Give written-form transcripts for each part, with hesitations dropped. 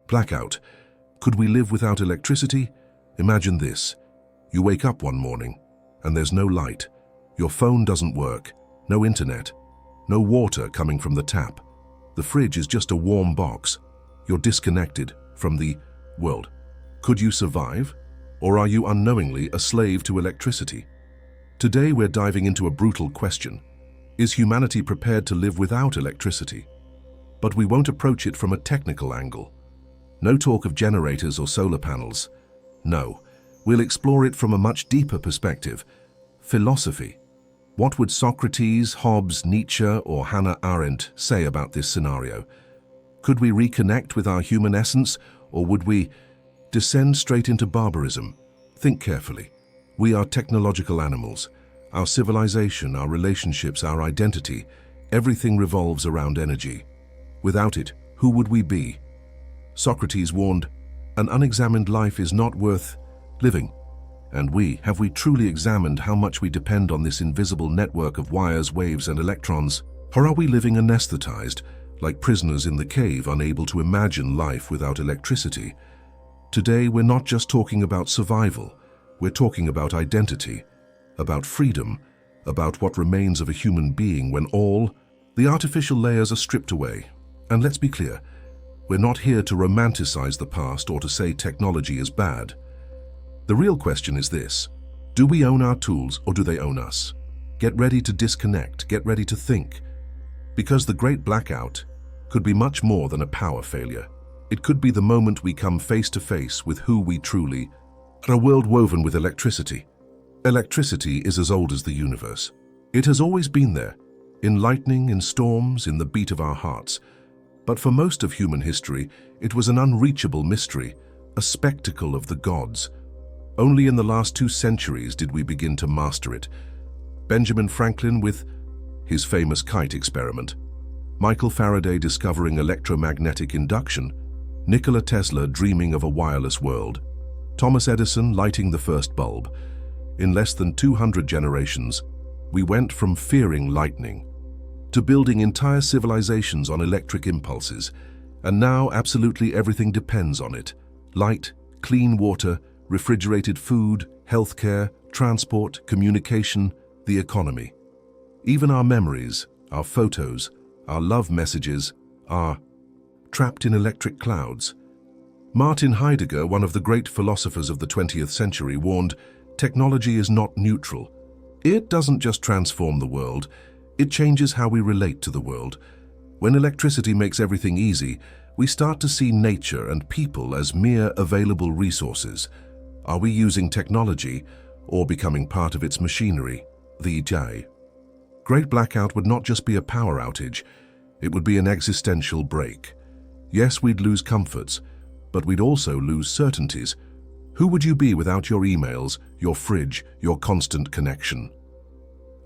Blackout. Could we live without electricity? Imagine this. You wake up one morning, and there's no light. Your phone doesn't work, no internet, no water coming from the tap. The fridge is just a warm box. You're disconnected from the world. Could you survive? Or are you unknowingly a slave to electricity? Today we're diving into a brutal question. Is humanity prepared to live without electricity? But we won't approach it from a technical angle. No talk of generators or solar panels. No, we'll explore it from a much deeper perspective. Philosophy. What would Socrates, Hobbes, Nietzsche, or Hannah Arendt say about this scenario? Could we reconnect with our human essence, or would we descend straight into barbarism? Think carefully. We are technological animals. Our civilization, our relationships, our identity, everything revolves around energy. Without it, who would we be? Socrates warned, an unexamined life is not worth living. And have we truly examined how much we depend on this invisible network of wires, waves, and electrons? Or are we living anesthetized, like prisoners in the cave, unable to imagine life without electricity? Today, we're not just talking about survival. We're talking about identity, about freedom, about what remains of a human being when all the artificial layers are stripped away. And let's be clear, we're not here to romanticize the past or to say technology is bad. The real question is this: do we own our tools or do they own us? Get ready to disconnect, get ready to think. Because the Great Blackout could be much more than a power failure. It could be the moment we come face to face with who we truly are. A world woven with electricity. Electricity is as old as the universe. It has always been there, in lightning, in storms, in the beat of our hearts. But for most of human history, it was an unreachable mystery, a spectacle of the gods. Only in the last 2 centuries did we begin to master it. Benjamin Franklin with his famous kite experiment, Michael Faraday discovering electromagnetic induction, Nikola Tesla dreaming of a wireless world, Thomas Edison lighting the first bulb. In less than 200 generations, we went from fearing lightning to building entire civilizations on electric impulses, and now absolutely everything depends on it. Light, clean water, refrigerated food, healthcare, transport, communication, the economy. Even our memories, our photos, our love messages are trapped in electric clouds. Martin Heidegger, one of the great philosophers of the 20th century, warned, technology is not neutral. It doesn't just transform the world, it changes how we relate to the world. When electricity makes everything easy, we start to see nature and people as mere available resources. Are we using technology or becoming part of its machinery? The Great Blackout would not just be a power outage, it would be an existential break. Yes, we'd lose comforts, but we'd also lose certainties. Who would you be without your emails, your fridge, your constant connection?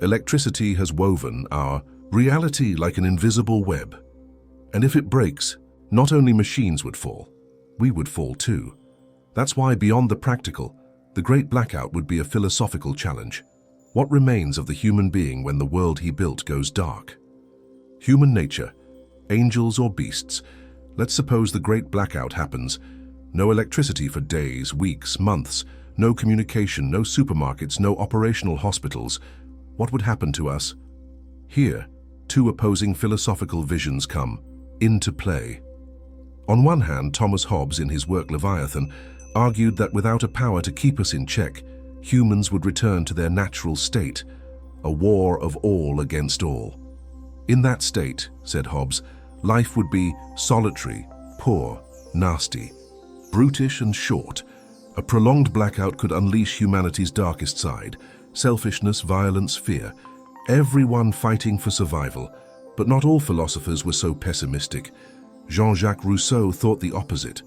Electricity has woven our reality like an invisible web. And if it breaks, not only machines would fall, we would fall too. That's why, beyond the practical, the Great Blackout would be a philosophical challenge. What remains of the human being when the world he built goes dark? Human nature, angels or beasts. Let's suppose the Great Blackout happens. No electricity for days, weeks, months, no communication, no supermarkets, no operational hospitals. What would happen to us? Here, 2 opposing philosophical visions come into play. On one hand, Thomas Hobbes, in his work Leviathan, argued that without a power to keep us in check, humans would return to their natural state, a war of all against all. In that state, said Hobbes, life would be solitary, poor, nasty, brutish and short. A prolonged blackout could unleash humanity's darkest side, selfishness, violence, fear, everyone fighting for survival. But not all philosophers were so pessimistic. Jean-Jacques Rousseau thought the opposite.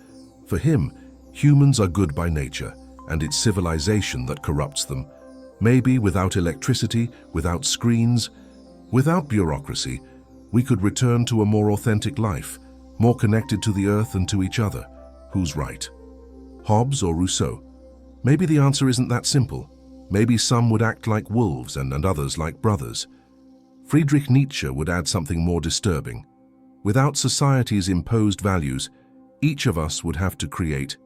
For him, humans are good by nature, and it's civilization that corrupts them. Maybe without electricity, without screens, without bureaucracy, we could return to a more authentic life, more connected to the earth and to each other. Who's right? Hobbes or Rousseau? Maybe the answer isn't that simple. Maybe some would act like wolves and others like brothers. Friedrich Nietzsche would add something more disturbing. Without society's imposed values, Each of us would have to create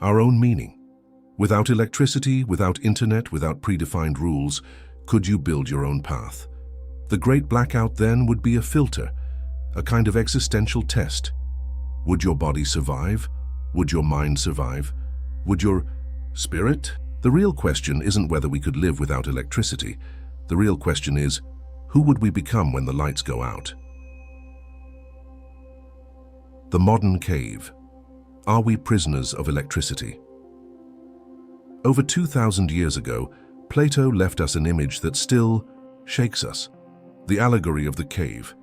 our own meaning. Without electricity, without internet, without predefined rules, could you build your own path? The Great Blackout then would be a filter, a kind of existential test. Would your body survive? Would your mind survive? Would your spirit? The real question isn't whether we could live without electricity. The real question is, who would we become when the lights go out? The modern cave. Are we prisoners of electricity? Over 2,000 years ago, Plato left us an image that still shakes us. The allegory of the cave.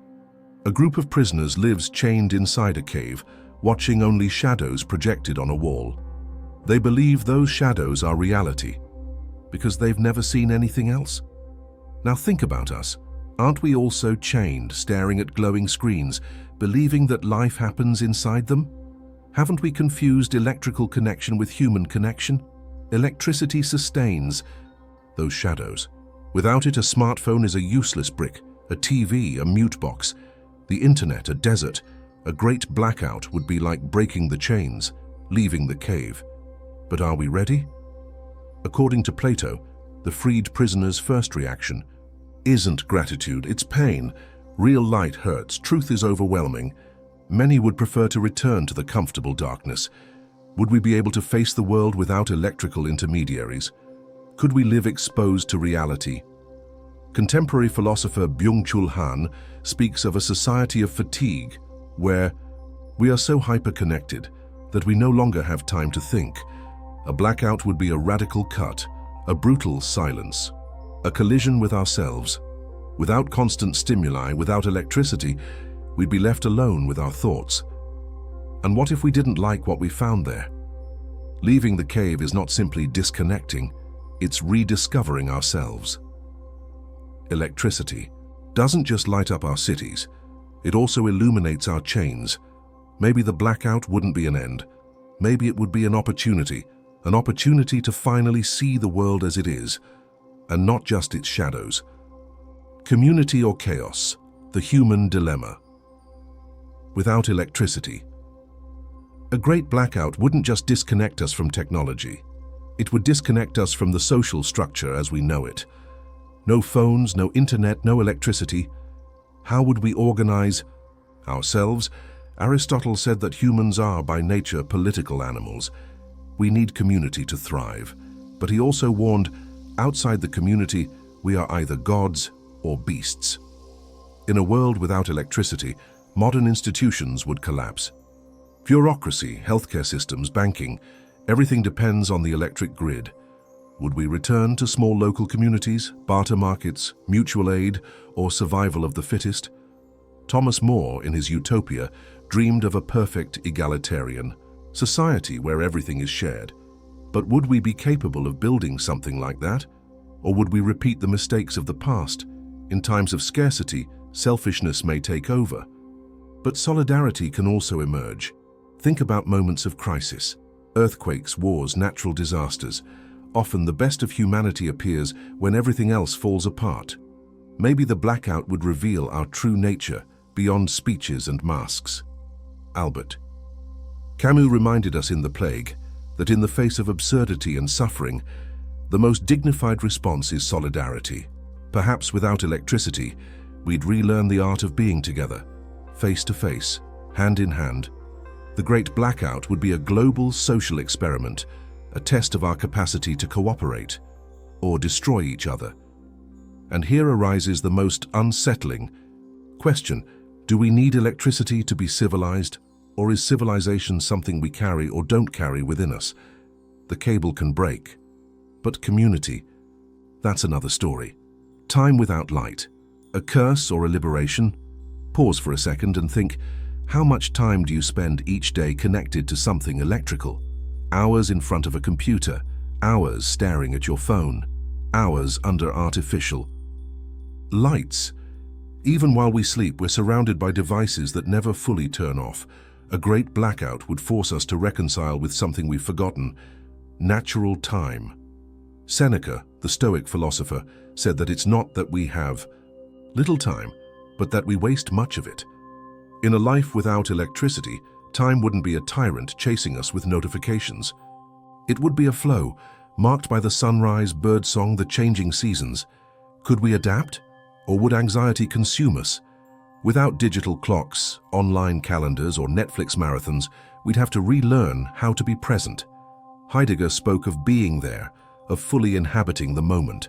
A group of prisoners lives chained inside a cave, watching only shadows projected on a wall. They believe those shadows are reality, because they've never seen anything else. Now think about us. Aren't we also chained, staring at glowing screens, believing that life happens inside them? Haven't we confused electrical connection with human connection? Electricity sustains those shadows. Without it, a smartphone is a useless brick, a TV, a mute box, the internet, a desert. A great blackout would be like breaking the chains, leaving the cave. But are we ready? According to Plato, the freed prisoner's first reaction isn't gratitude, it's pain. Real light hurts, truth is overwhelming. Many would prefer to return to the comfortable darkness. Would we be able to face the world without electrical intermediaries? Could we live exposed to reality? Contemporary philosopher Byung-Chul Han speaks of a society of fatigue where we are so hyper-connected that we no longer have time to think. A blackout would be a radical cut, a brutal silence, a collision with ourselves. Without constant stimuli, without electricity, we'd be left alone with our thoughts. And what if we didn't like what we found there? Leaving the cave is not simply disconnecting, it's rediscovering ourselves. Electricity doesn't just light up our cities, it also illuminates our chains. Maybe the blackout wouldn't be an end. Maybe it would be an opportunity to finally see the world as it is, and not just its shadows. Community or chaos, the human dilemma. Without electricity, a great blackout wouldn't just disconnect us from technology. It would disconnect us from the social structure as we know it. No phones, no internet, no electricity. How would we organize ourselves? Aristotle said that humans are by nature political animals. We need community to thrive. But he also warned, outside the community, we are either gods or beasts. In a world without electricity, modern institutions would collapse. Bureaucracy, healthcare systems, banking, everything depends on the electric grid. Would we return to small local communities, barter markets, mutual aid, or survival of the fittest? Thomas More, in his Utopia, dreamed of a perfect egalitarian society where everything is shared. But would we be capable of building something like that? Or would we repeat the mistakes of the past? In times of scarcity, selfishness may take over. But solidarity can also emerge. Think about moments of crisis. Earthquakes, wars, natural disasters. Often the best of humanity appears when everything else falls apart. Maybe the blackout would reveal our true nature beyond speeches and masks. Albert. Camus reminded us in The Plague that in the face of absurdity and suffering, the most dignified response is solidarity. Perhaps without electricity, we'd relearn the art of being together, face to face, hand in hand. The Great Blackout would be a global social experiment, a test of our capacity to cooperate or destroy each other. And here arises the most unsettling question: do we need electricity to be civilized, or is civilization something we carry or don't carry within us? The cable can break, but community, that's another story. Time without light, a curse or a liberation? Pause for a second and think, how much time do you spend each day connected to something electrical? Hours in front of a computer, hours staring at your phone, hours under artificial lights. Even while we sleep, we're surrounded by devices that never fully turn off. A great blackout would force us to reconcile with something we've forgotten: natural time. Seneca, the Stoic philosopher, said that it's not that we have little time, but that we waste much of it. In a life without electricity, Time wouldn't be a tyrant chasing us with notifications. It would be a flow, marked by the sunrise, birdsong, the changing seasons. Could we adapt? Or would anxiety consume us? Without digital clocks, online calendars, or Netflix marathons, we'd have to relearn how to be present. Heidegger spoke of being there, of fully inhabiting the moment.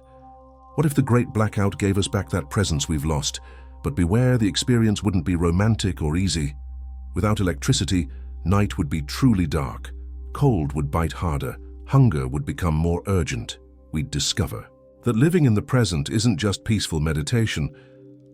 What if the Great Blackout gave us back that presence we've lost? But beware, the experience wouldn't be romantic or easy. Without electricity, night would be truly dark. Cold would bite harder. Hunger would become more urgent. We'd discover that living in the present isn't just peaceful meditation.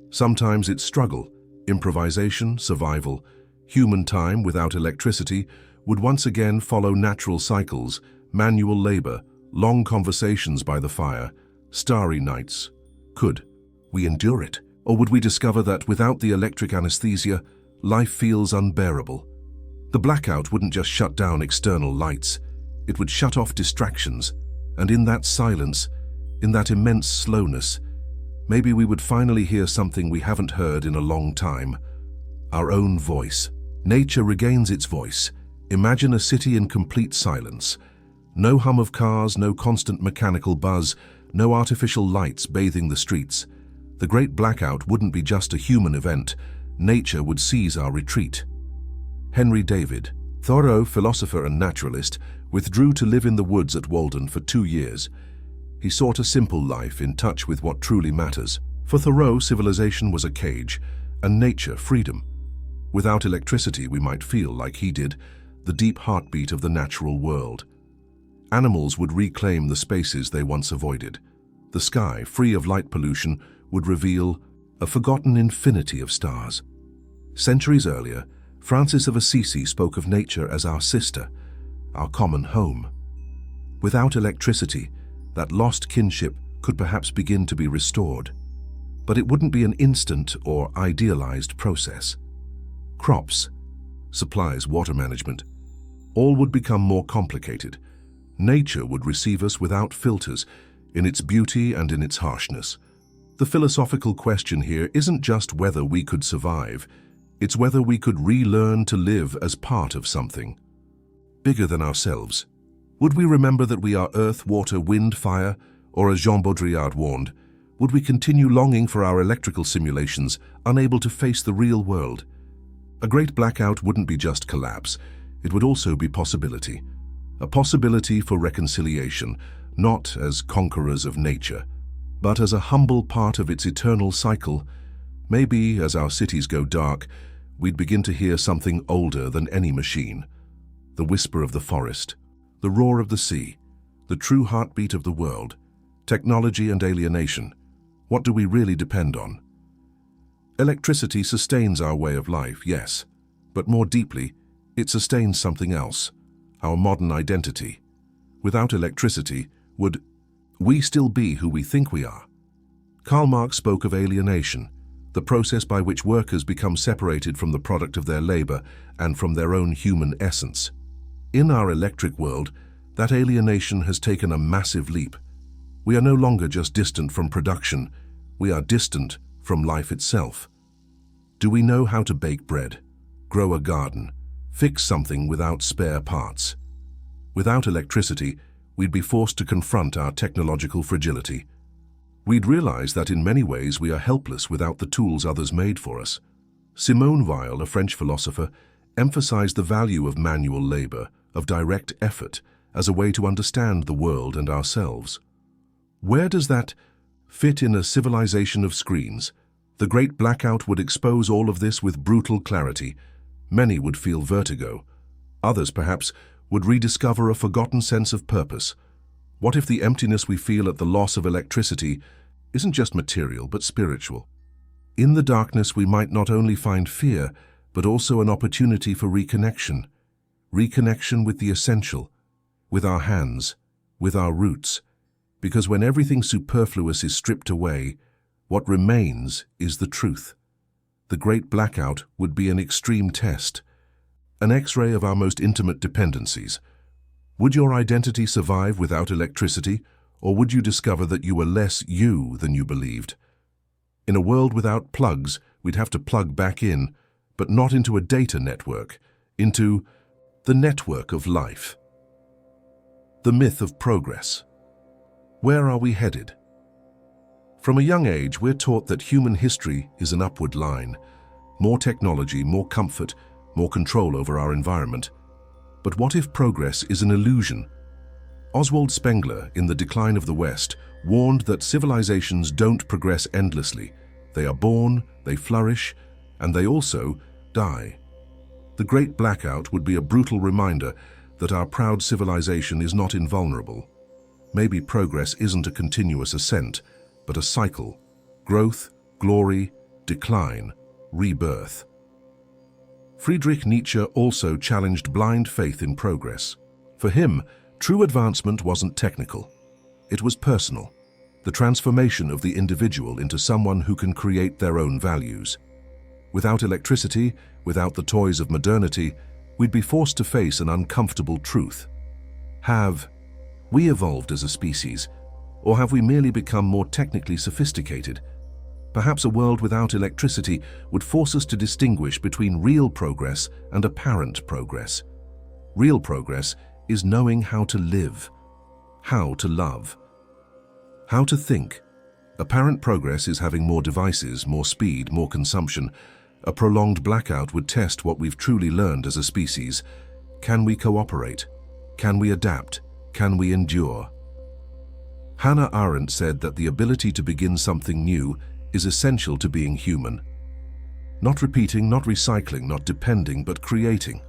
Sometimes it's struggle, improvisation, survival. Human time without electricity would once again follow natural cycles, manual labor, long conversations by the fire, starry nights. Could we endure it? Or would we discover that without the electric anesthesia, life feels unbearable? The blackout wouldn't just shut down external lights. It would shut off distractions. And in that silence, in that immense slowness, maybe we would finally hear something we haven't heard in a long time. Our own voice. Nature regains its voice. Imagine a city in complete silence. No hum of cars, no constant mechanical buzz, no artificial lights bathing the streets. The Great Blackout wouldn't be just a human event. Nature would seize our retreat. Henry David, Thoreau, philosopher and naturalist, withdrew to live in the woods at Walden for 2 years. He sought a simple life in touch with what truly matters. For Thoreau, civilization was a cage, and nature freedom. Without electricity, we might feel, like he did, the deep heartbeat of the natural world. Animals would reclaim the spaces they once avoided. The sky, free of light pollution, would reveal a forgotten infinity of stars. Centuries earlier, Francis of Assisi spoke of nature as our sister, our common home. Without electricity, that lost kinship could perhaps begin to be restored. But it wouldn't be an instant or idealized process. Crops, supplies, water management, all would become more complicated. Nature would receive us without filters, in its beauty and in its harshness. The philosophical question here isn't just whether we could survive, it's whether we could relearn to live as part of something bigger than ourselves. Would we remember that we are earth, water, wind, fire, or as Jean Baudrillard warned, would we continue longing for our electrical simulations, unable to face the real world? A great blackout wouldn't be just collapse, it would also be possibility. A possibility for reconciliation, not as conquerors of nature, but as a humble part of its eternal cycle. Maybe, as our cities go dark, we'd begin to hear something older than any machine. The whisper of the forest, the roar of the sea, the true heartbeat of the world. Technology and alienation. What do we really depend on? Electricity sustains our way of life, yes, but more deeply, it sustains something else, our modern identity. Without electricity, would we still be who we think we are? Karl Marx spoke of alienation, the process by which workers become separated from the product of their labor and from their own human essence. In our electric world, that alienation has taken a massive leap. We are no longer just distant from production, we are distant from life itself. Do we know how to bake bread, grow a garden, fix something without spare parts? Without electricity, we'd be forced to confront our technological fragility. We'd realize that in many ways we are helpless without the tools others made for us. Simone Weil, a French philosopher, emphasized the value of manual labor, of direct effort, as a way to understand the world and ourselves. Where does that fit in a civilization of screens? The Great Blackout would expose all of this with brutal clarity. Many would feel vertigo. Others, perhaps, would rediscover a forgotten sense of purpose. What if the emptiness we feel at the loss of electricity isn't just material, but spiritual? In the darkness, we might not only find fear, but also an opportunity for reconnection. Reconnection with the essential, with our hands, with our roots. Because when everything superfluous is stripped away, what remains is the truth. The Great Blackout would be an extreme test, an X-ray of our most intimate dependencies. Would your identity survive without electricity, or would you discover that you were less you than you believed? In a world without plugs, we'd have to plug back in, but not into a data network, into the network of life. The myth of progress. Where are we headed? From a young age, we're taught that human history is an upward line. More technology, more comfort, more control over our environment. But what if progress is an illusion? Oswald Spengler, in The Decline of the West, warned that civilizations don't progress endlessly. They are born, they flourish, and they also die. The Great Blackout would be a brutal reminder that our proud civilization is not invulnerable. Maybe progress isn't a continuous ascent, but a cycle. Growth, glory, decline, rebirth. Friedrich Nietzsche also challenged blind faith in progress. For him, true advancement wasn't technical. It was personal. The transformation of the individual into someone who can create their own values. Without electricity, without the toys of modernity, we'd be forced to face an uncomfortable truth. Have we evolved as a species, or have we merely become more technically sophisticated? Perhaps a world without electricity would force us to distinguish between real progress and apparent progress. Real progress is knowing how to live, how to love, how to think. Apparent progress is having more devices, more speed, more consumption. A prolonged blackout would test what we've truly learned as a species. Can we cooperate? Can we adapt? Can we endure? Hannah Arendt said that the ability to begin something new is essential to being human. Not repeating, not recycling, not depending, but creating.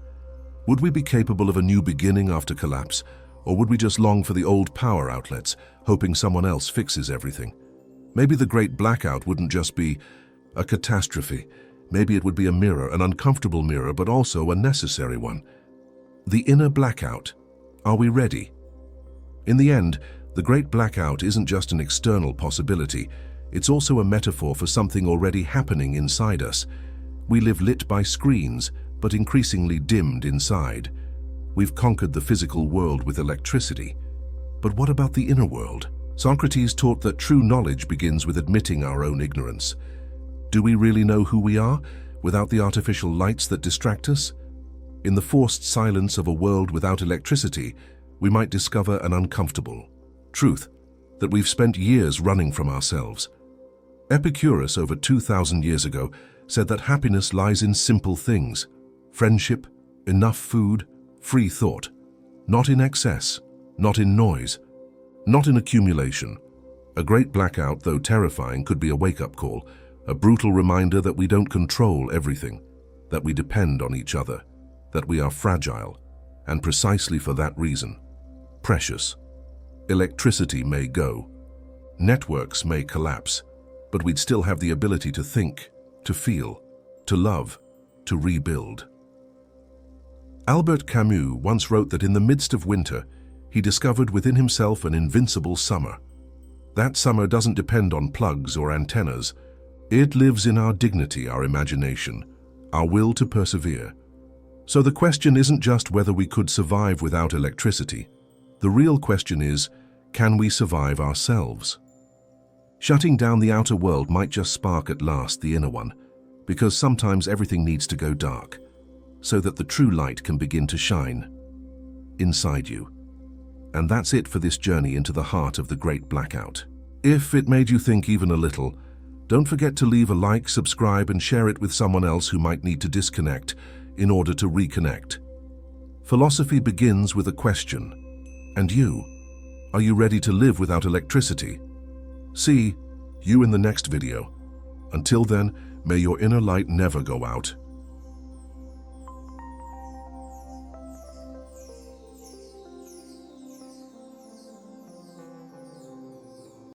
Would we be capable of a new beginning after collapse, or would we just long for the old power outlets, hoping someone else fixes everything? Maybe the Great Blackout wouldn't just be a catastrophe. Maybe it would be a mirror, an uncomfortable mirror, but also a necessary one. The inner blackout. Are we ready? In the end, the Great Blackout isn't just an external possibility. It's also a metaphor for something already happening inside us. We live lit by screens, but increasingly dimmed inside. We've conquered the physical world with electricity. But what about the inner world? Socrates taught that true knowledge begins with admitting our own ignorance. Do we really know who we are, without the artificial lights that distract us? In the forced silence of a world without electricity, we might discover an uncomfortable truth, that we've spent years running from ourselves. Epicurus, over 2,000 years ago, said that happiness lies in simple things: friendship, enough food, free thought. Not in excess, not in noise, not in accumulation. A great blackout, though terrifying, could be a wake-up call, a brutal reminder that we don't control everything, that we depend on each other, that we are fragile, and precisely for that reason, precious. Electricity may go, networks may collapse, but we'd still have the ability to think, to feel, to love, to rebuild. Albert Camus once wrote that in the midst of winter, he discovered within himself an invincible summer. That summer doesn't depend on plugs or antennas. It lives in our dignity, our imagination, our will to persevere. So the question isn't just whether we could survive without electricity. The real question is, can we survive ourselves? Shutting down the outer world might just spark at last the inner one, because sometimes everything needs to go dark, so that the true light can begin to shine inside you. And that's it for this journey into the heart of the Great Blackout. If it made you think even a little, don't forget to leave a like, subscribe, and share it with someone else who might need to disconnect in order to reconnect. Philosophy begins with a question. And you? Are you ready to live without electricity? See you in the next video. Until then, may your inner light never go out.